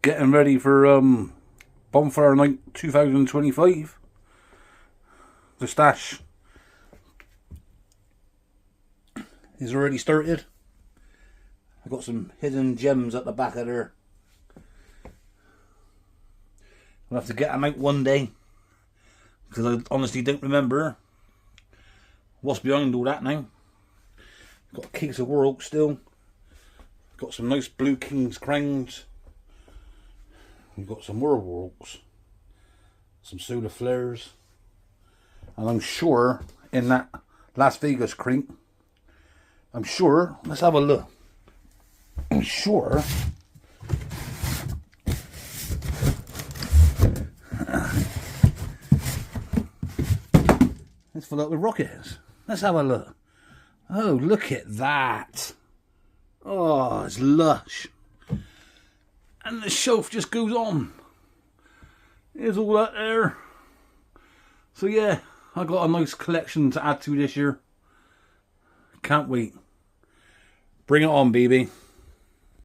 getting ready for bonfire night 2025. The stash is already started. I've got some hidden gems at the back of there. I'll have to get them out one day, because I honestly don't remember what's behind all that now. Got a case of war oak still. Got some nice blue king's crowns. We've got some more war oaks. Some solar flares. And I'm sure in that Las Vegas crate, I'm sure, let's have a look. I'm sure let's fill up with rockets. Let's have a look. Oh, look at that. Oh, it's lush. And the shelf just goes on. Here's all that there. So yeah, I got a nice collection to add to this year. Can't wait. Bring it on, baby.